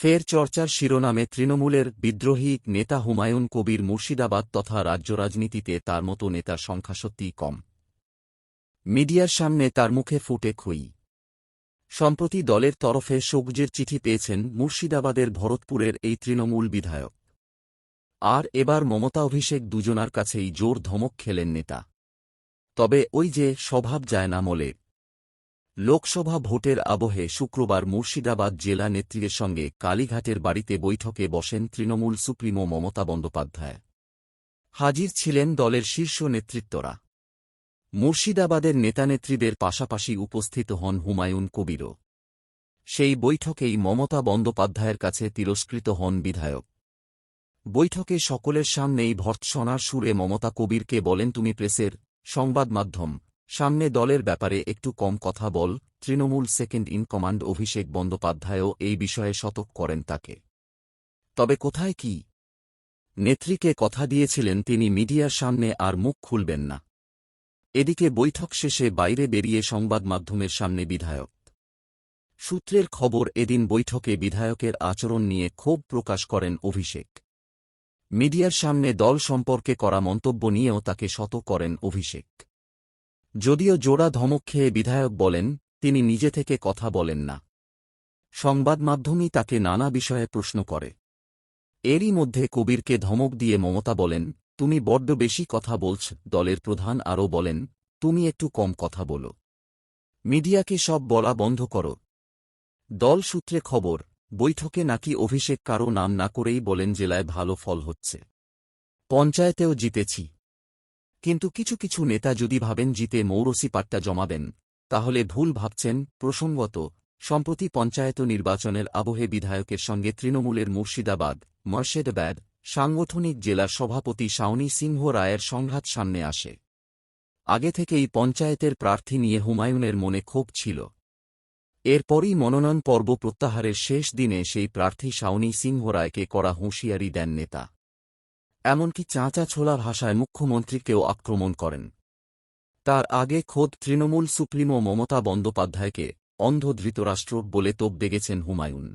ফের চর্চার শিরোনামে তৃণমূলের বিদ্রোহী নেতা হুমায়ুন কবির। মুর্শিদাবাদ তথা রাজ্য রাজনীতিতে তার মতো নেতার সংখ্যা সত্যিই কম। মিডিয়ার সামনে তার মুখে ফুটে খুই। সম্প্রতি দলের তরফে শোকজের চিঠি পেয়েছেন মুর্শিদাবাদের ভরতপুরের এই তৃণমূল বিধায়ক। আর এবার মমতা অভিষেক দুজনার কাছেই জোর ধমক খেলেন নেতা। তবে ওই যে স্বভাব যায় না মলে। লোকসভা ভোটের আবহে শুক্রবার মুর্শিদাবাদ জেলা নেত্রীর সঙ্গে কালীঘাটের বাড়িতে বৈঠকে বসেন তৃণমূল সুপ্রিমো মমতা বন্দ্যোপাধ্যায়। হাজির ছিলেন দলের শীর্ষ নেতৃত্বরা। মুর্শিদাবাদের নেতানেত্রীদের পাশাপাশি উপস্থিত হন হুমায়ুন কবিরও। সেই বৈঠকেই মমতা বন্দ্যোপাধ্যায়ের কাছে তিরস্কৃত হন বিধায়ক। বৈঠকে সকলের সামনেই ভর্ৎসনার সুরে মমতা কবিরকে বলেন, তুমি প্রেসের, সংবাদ মাধ্যম সামনে দলের ব্যাপারে একটু কম কথা বল। তৃণমূল সেকেন্ড ইন কমান্ড অভিষেক বন্দ্যোপাধ্যায়ও এই বিষয়ে সতর্ক করেন তাকে। তবে কোথায় কি? নেত্রীকে কথা দিয়েছিলেন তিনি মিডিয়ার সামনে আর মুখ খুলবেন না। এদিকে বৈঠক শেষে বাইরে বেরিয়ে সংবাদ মাধ্যমের সামনে বিধায়ক। সূত্রের খবর, এদিন বৈঠকে বিধায়কের আচরণ নিয়ে ক্ষোভ প্রকাশ করেন অভিষেক। মিডিয়ার সামনে দল সম্পর্কে করা মন্তব্য নিয়েও তাকে সতর্ক করেন অভিষেক। যদিও জোড়া ধমক খেয়ে বিধায়ক বলেন, তিনি নিজে থেকে কথা বলেন না। সংবাদ মাধ্যমই তাকে নানা বিষয়ে প্রশ্ন করে। এরই মধ্যে কবিরকে ধমক দিয়ে মমতা বলেন, তুমি বড্ড বেশি কথা বলছ। দলের প্রধান আরও বলেন, তুমি একটু কম কথা বলো। মিডিয়াকে সব বলা বন্ধ করো। দল সূত্রে খবর, বৈঠকে নাকি অভিষেক কারও নাম না করেই বলেন, জেলায় ভালো ফল হচ্ছে, পঞ্চায়েতেও জিতেছি। কিন্তু কিছু কিছু নেতা যদি ভাবেন জিতে মৌরসি পাট্টা জমাবেন, তাহলে ভুল ভাবছেন। প্রসঙ্গত, সম্প্রতি পঞ্চায়েত নির্বাচনের আবহে বিধায়কের সঙ্গে তৃণমূলের মুর্শিদাবাদ মর্শেদাবাদ সাংগঠনিক জেলার সভাপতি শাওনি সিংহ রায়ের সংঘাত সামনে আসে। আগে থেকেই পঞ্চায়েতের প্রার্থী নিয়ে হুমায়ুনের মনে ক্ষোভ ছিল। এরপরই মনোনয়ন পর্ব প্রত্যাহারের শেষ দিনে সেই প্রার্থী শাওনি সিংহ রায়কে কড়া হুঁশিয়ারি দেন নেতা। এমনকি চাঁচা ছোলা ভাষায় মুখ্যমন্ত্রীকেও আক্রমণ করেন। তার আগে খোদ তৃণমূল সুপ্রিমো মমতা বন্দ্যোপাধ্যায়কে অন্ধ ধৃতরাষ্ট্র বলে তোপ দেগেছেন হুমায়ুন।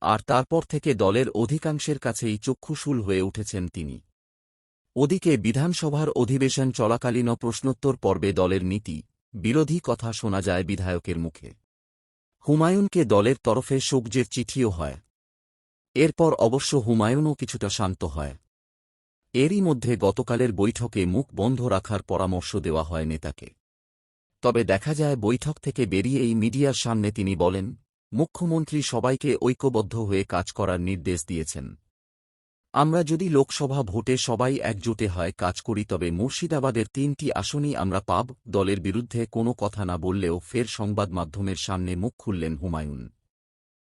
আর তারপর থেকে দলের অধিকাংশের কাছেই চক্ষুশূল হয়ে উঠেছেন তিনি। ওদিকে বিধানসভার অধিবেশন চলাকালীন প্রশ্নোত্তর পর্বে দলের নীতি বিরোধী কথা শোনা যায় বিধায়কের মুখে। হুমায়ুনকে দলের তরফে শোকজের চিঠিও হয়। এরপর অবশ্য হুমায়ুনও কিছুটা শান্ত হয়। এরই মধ্যে গতকালের বৈঠকে মুখ বন্ধ রাখার পরামর্শ দেওয়া হয় নেতাকে। তবে দেখা যায় বৈঠক থেকে বেরিয়েই মিডিয়ার সামনে তিনি বলেন, মুখ্যমন্ত্রী সবাইকে ঐক্যবদ্ধ হয়ে কাজ করার নির্দেশ দিয়েছেন। আমরা যদি লোকসভা ভোটে সবাই একজোটে হয় কাজ করি, তবে মুর্শিদাবাদের 3টি আসনই আমরা পাব। দলের বিরুদ্ধে কোনো কথা না বললেও ফের সংবাদ মাধ্যমের সামনে মুখ খুললেন হুমায়ুন।